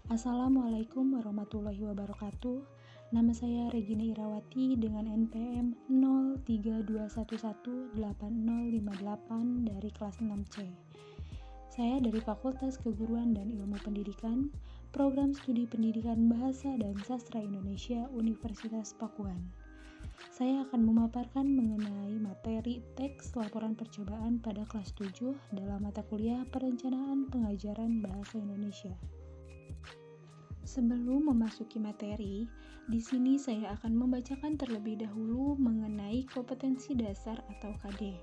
Assalamualaikum warahmatullahi wabarakatuh. Nama saya Regina Irawati dengan NPM 0321180058 dari kelas 6C. Saya dari Fakultas Keguruan dan Ilmu Pendidikan, Program Studi Pendidikan Bahasa dan Sastra Indonesia, Universitas Pakuan. Saya akan memaparkan mengenai materi teks laporan percobaan pada kelas 7 dalam mata kuliah Perencanaan Pengajaran Bahasa Indonesia. Sebelum memasuki materi, di sini saya akan membacakan terlebih dahulu mengenai kompetensi dasar atau KD.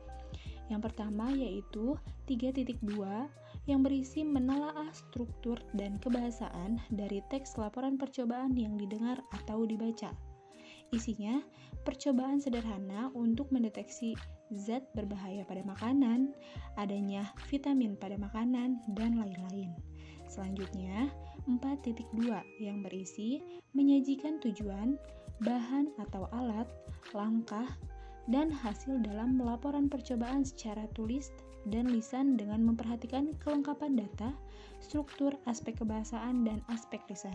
Yang pertama yaitu 3.2 yang berisi menelaah struktur dan kebahasaan dari teks laporan percobaan yang didengar atau dibaca. Isinya, percobaan sederhana untuk mendeteksi zat berbahaya pada makanan, adanya vitamin pada makanan, dan lain-lain. Selanjutnya, 4.2 yang berisi menyajikan tujuan, bahan atau alat, langkah, dan hasil dalam laporan percobaan secara tulis dan lisan dengan memperhatikan kelengkapan data, struktur, aspek kebahasaan, dan aspek lisan.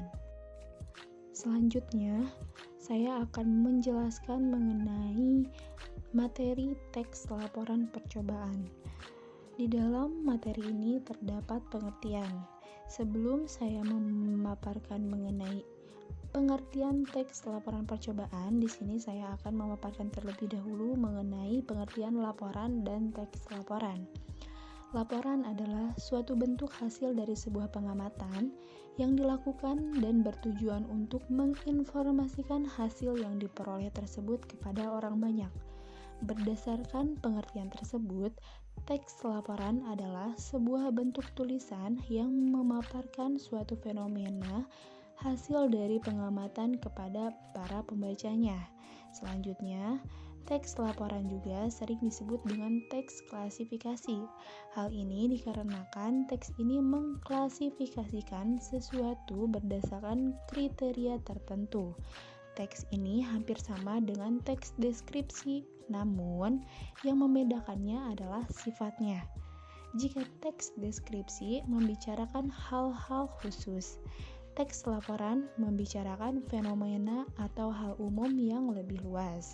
Selanjutnya, saya akan menjelaskan mengenai materi teks laporan percobaan. Di dalam materi ini terdapat pengertian. Sebelum saya memaparkan mengenai pengertian teks laporan percobaan, di sini saya akan memaparkan terlebih dahulu mengenai pengertian laporan dan teks laporan. Laporan adalah suatu bentuk hasil dari sebuah pengamatan yang dilakukan dan bertujuan untuk menginformasikan hasil yang diperoleh tersebut kepada orang banyak. Berdasarkan pengertian tersebut, teks laporan adalah sebuah bentuk tulisan yang memaparkan suatu fenomena hasil dari pengamatan kepada para pembacanya. Selanjutnya, teks laporan juga sering disebut dengan teks klasifikasi. Hal ini dikarenakan teks ini mengklasifikasikan sesuatu berdasarkan kriteria tertentu. Teks ini hampir sama dengan teks deskripsi, namun yang membedakannya adalah sifatnya. Jika teks deskripsi membicarakan hal-hal khusus, teks laporan membicarakan fenomena atau hal umum yang lebih luas.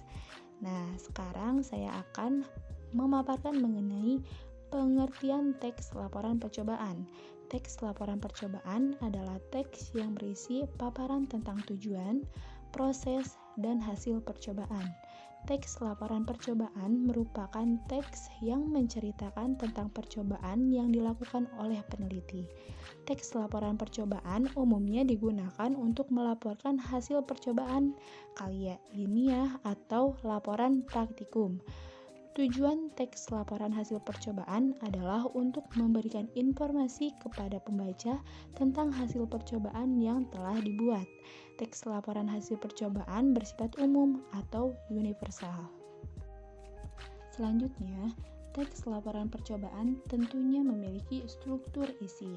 Nah, sekarang saya akan memaparkan mengenai pengertian teks laporan percobaan. Teks laporan percobaan adalah teks yang berisi paparan tentang tujuan, proses, dan hasil percobaan. Teks laporan percobaan merupakan teks yang menceritakan tentang percobaan yang dilakukan oleh peneliti. Teks laporan percobaan umumnya digunakan untuk melaporkan hasil percobaan karya ilmiah atau laporan praktikum. Tujuan teks laporan hasil percobaan adalah untuk memberikan informasi kepada pembaca tentang hasil percobaan yang telah dibuat. Teks laporan hasil percobaan bersifat umum atau universal. Selanjutnya, teks laporan percobaan tentunya memiliki struktur isi.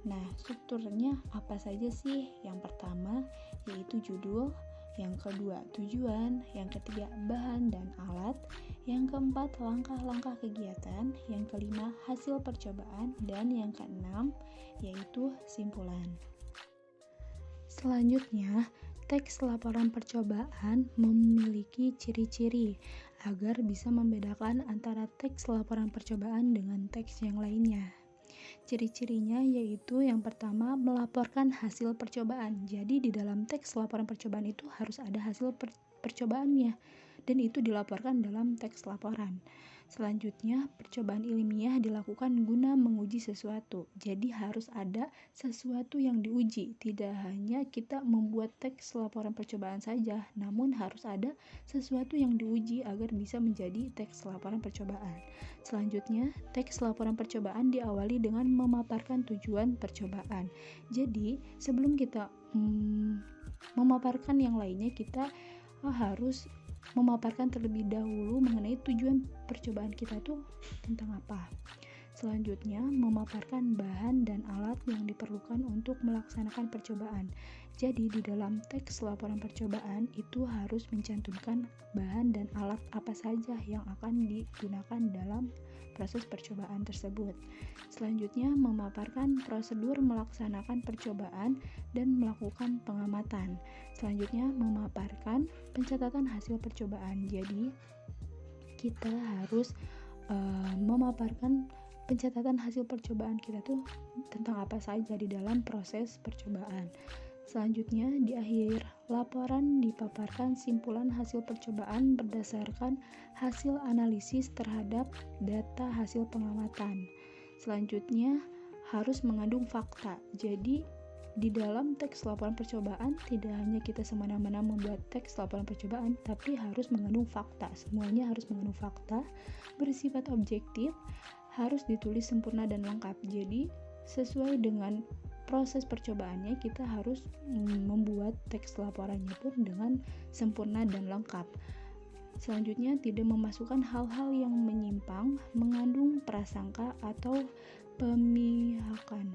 Nah, strukturnya apa saja sih? Yang pertama yaitu judul, yang kedua tujuan, yang ketiga bahan dan alat, yang keempat langkah-langkah kegiatan, yang kelima hasil percobaan, dan yang keenam yaitu simpulan. Selanjutnya, teks laporan percobaan memiliki ciri-ciri agar bisa membedakan antara teks laporan percobaan dengan teks yang lainnya. Ciri-cirinya yaitu yang pertama melaporkan hasil percobaan. Jadi di dalam teks laporan percobaan itu harus ada hasil percobaannya dan itu dilaporkan dalam teks laporan. Selanjutnya, percobaan ilmiah dilakukan guna menguji sesuatu. Jadi harus ada sesuatu yang diuji. Tidak hanya kita membuat teks laporan percobaan saja, namun harus ada sesuatu yang diuji agar bisa menjadi teks laporan percobaan. Selanjutnya, teks laporan percobaan diawali dengan memaparkan tujuan percobaan. Jadi, sebelum kita memaparkan yang lainnya, kita harus memaparkan terlebih dahulu mengenai tujuan percobaan kita tuh tentang apa. Selanjutnya, memaparkan bahan dan alat yang diperlukan untuk melaksanakan percobaan. Jadi, di dalam teks laporan percobaan itu harus mencantumkan bahan dan alat apa saja yang akan digunakan dalam proses percobaan tersebut. Selanjutnya, memaparkan prosedur melaksanakan percobaan dan melakukan pengamatan. Selanjutnya, memaparkan pencatatan hasil percobaan. Jadi, kita harus memaparkan pencatatan hasil percobaan kita tuh tentang apa saja di dalam proses percobaan. Selanjutnya, di akhir laporan dipaparkan simpulan hasil percobaan berdasarkan hasil analisis terhadap data hasil pengamatan. Selanjutnya, harus mengandung fakta. Jadi, di dalam teks laporan percobaan tidak hanya kita semena-mena membuat teks laporan percobaan, tapi harus mengandung fakta. Semuanya harus mengandung fakta, bersifat objektif, harus ditulis sempurna dan lengkap. Jadi, sesuai dengan proses percobaannya, kita harus membuat teks laporannya pun dengan sempurna dan lengkap. Selanjutnya, tidak memasukkan hal-hal yang menyimpang, mengandung prasangka atau pemihakan.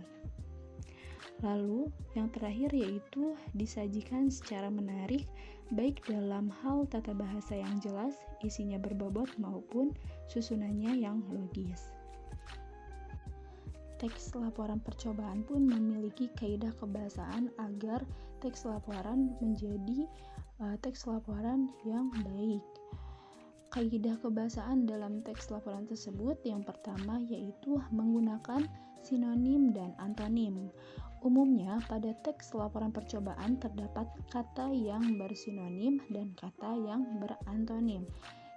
Lalu, yang terakhir yaitu disajikan secara menarik, baik dalam hal tata bahasa yang jelas, isinya berbobot maupun susunannya yang logis. Teks laporan percobaan pun memiliki kaidah kebahasaan agar teks laporan menjadi teks laporan yang baik. Kaidah kebahasaan dalam teks laporan tersebut yang pertama yaitu menggunakan sinonim dan antonim. Umumnya pada teks laporan percobaan terdapat kata yang bersinonim dan kata yang berantonim.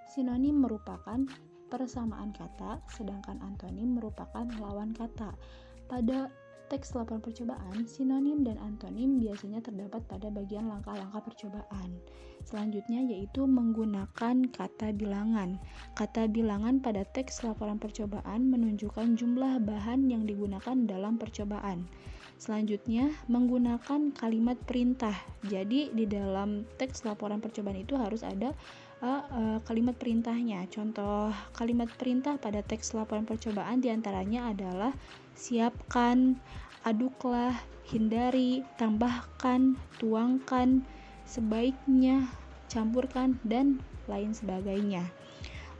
Sinonim merupakan persamaan kata, sedangkan antonim merupakan lawan kata. Pada teks laporan percobaan, sinonim dan antonim biasanya terdapat pada bagian langkah-langkah percobaan. Selanjutnya yaitu menggunakan kata bilangan. Kata bilangan pada teks laporan percobaan menunjukkan jumlah bahan yang digunakan dalam percobaan. Selanjutnya, menggunakan kalimat perintah. Jadi, di dalam teks laporan percobaan itu harus ada kalimat perintahnya. Contoh kalimat perintah pada teks laporan percobaan diantaranya adalah siapkan, aduklah, hindari, tambahkan, tuangkan, sebaiknya, campurkan, dan lain sebagainya.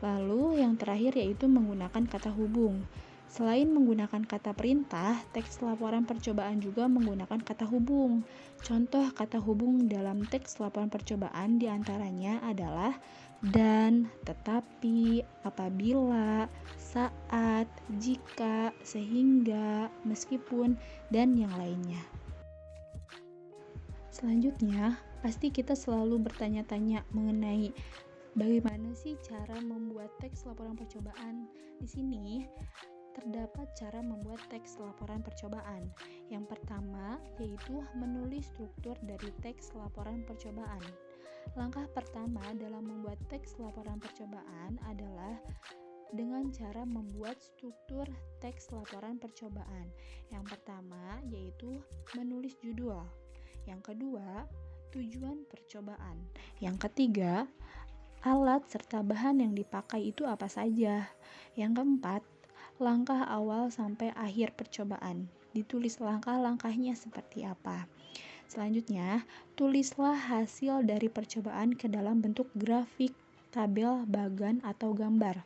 Lalu, yang terakhir yaitu menggunakan kata hubung. Selain menggunakan kata perintah, teks laporan percobaan juga menggunakan kata hubung. Contoh kata hubung dalam teks laporan percobaan diantaranya adalah dan, tetapi, apabila, saat, jika, sehingga, meskipun, dan yang lainnya. Selanjutnya, pasti kita selalu bertanya-tanya mengenai bagaimana sih cara membuat teks laporan percobaan. Di sini terdapat cara membuat teks laporan percobaan. Yang pertama yaitu menulis struktur dari teks laporan percobaan. Langkah pertama dalam membuat teks laporan percobaan adalah dengan cara membuat struktur teks laporan percobaan. Yang pertama yaitu menulis judul. Yang kedua, tujuan percobaan. Yang ketiga, alat serta bahan yang dipakai itu apa saja. Yang keempat, langkah awal sampai akhir percobaan. Ditulis langkah-langkahnya seperti apa. Selanjutnya, tulislah hasil dari percobaan ke dalam bentuk grafik, tabel, bagan, atau gambar,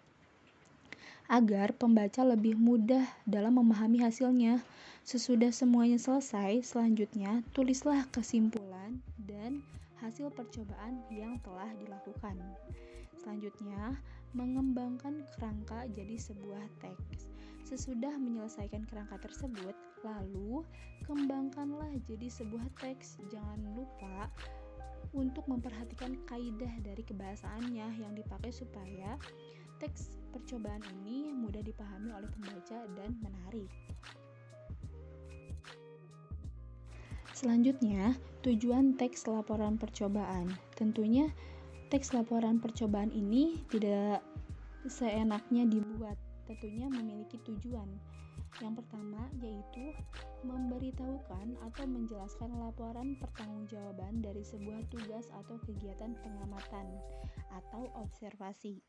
agar pembaca lebih mudah dalam memahami hasilnya. Sesudah semuanya selesai, selanjutnya tulislah kesimpulan dan hasil percobaan yang telah dilakukan. Selanjutnya, mengembangkan kerangka jadi sebuah teks. Sesudah menyelesaikan kerangka tersebut, lalu kembangkanlah jadi sebuah teks. Jangan lupa untuk memperhatikan kaidah dari kebahasaannya yang dipakai supaya teks percobaan ini mudah dipahami oleh pembaca dan menarik. Selanjutnya, tujuan teks laporan percobaan. Tentunya teks laporan percobaan ini tidak seenaknya dibuat, tentunya memiliki tujuan. Yang pertama yaitu memberitahukan atau menjelaskan laporan pertanggungjawaban dari sebuah tugas atau kegiatan pengamatan atau observasi.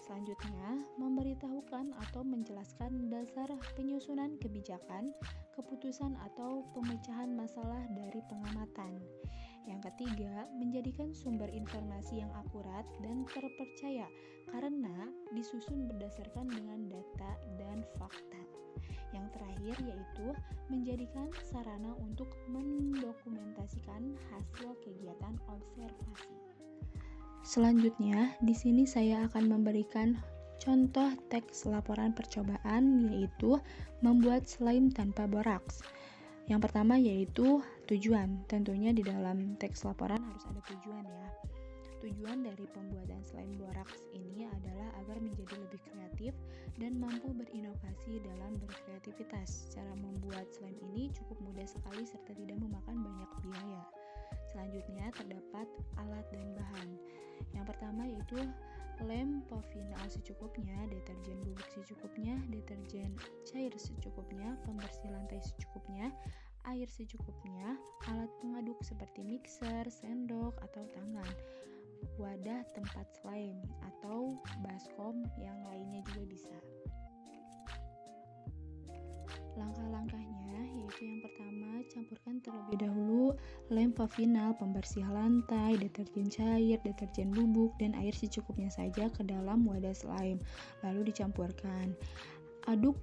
Selanjutnya, memberitahukan atau menjelaskan dasar penyusunan kebijakan, keputusan atau pemecahan masalah dari pengamatan. Yang ketiga, menjadikan sumber informasi yang akurat dan terpercaya karena disusun berdasarkan dengan data dan fakta. Yang terakhir yaitu menjadikan sarana untuk mendokumentasikan hasil kegiatan observasi. Selanjutnya, di sini saya akan memberikan contoh teks laporan percobaan, yaitu membuat slime tanpa boraks. Yang pertama yaitu tujuan. Tentunya di dalam teks laporan harus ada tujuan ya. Tujuan dari pembuatan slime boraks ini adalah agar menjadi lebih kreatif dan mampu berinovasi dalam berkreativitas. Cara membuat slime ini cukup mudah sekali serta tidak memakan banyak biaya. Selanjutnya terdapat alat dan bahan. Yang pertama yaitu lem povinal secukupnya, deterjen bubuk secukupnya, deterjen cair secukupnya, pembersih lantai secukupnya, air secukupnya, alat pengaduk seperti mixer, sendok atau tangan, wadah tempat slime atau baskom yang lainnya juga bisa. Langkah-langkahnya yaitu yang pertama, campurkan terlebih dahulu lem povinal, pembersih lantai, deterjen cair, deterjen bubuk, dan air secukupnya saja ke dalam wadah slime. Lalu dicampurkan. Aduk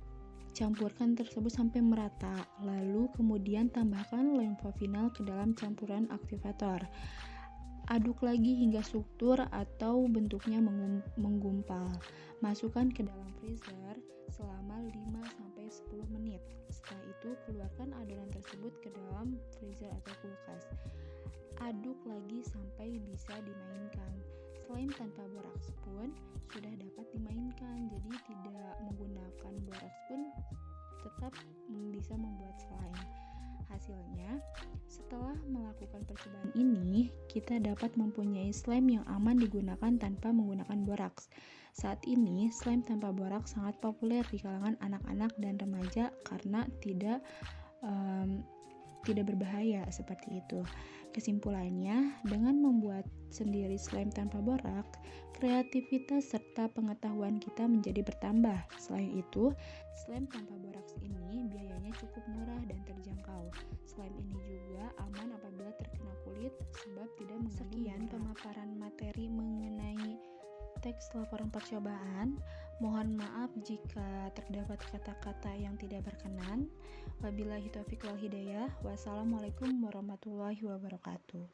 campuran tersebut sampai merata. Lalu kemudian tambahkan lem povinal ke dalam campuran aktivator. Aduk lagi hingga struktur atau bentuknya menggumpal. Masukkan ke dalam freezer selama 5-10 menit. Setelah itu, keluarkan adonan tersebut ke dalam freezer atau kulkas. Aduk lagi sampai bisa dimainkan. Slime tanpa boraks pun sudah dapat dimainkan, jadi tidak menggunakan boraks pun tetap bisa membuat slime. Hasilnya, setelah melakukan percobaan ini, kita dapat mempunyai slime yang aman digunakan tanpa menggunakan boraks. Saat ini, slime tanpa boraks sangat populer di kalangan anak-anak dan remaja karena tidak berbahaya seperti itu. Kesimpulannya, dengan membuat sendiri slime tanpa boraks, kreativitas serta pengetahuan kita menjadi bertambah. Selain itu, slime tanpa boraks ini biayanya cukup murah dan terjangkau. Slime ini juga aman apabila terkena kulit sebab tidak mengandung. Sekian pemaparan materi mengenai teks laporan percobaan. Mohon maaf jika terdapat kata-kata yang tidak berkenan. Wabillahi taufiq wal hidayah. Wassalamualaikum warahmatullahi wabarakatuh.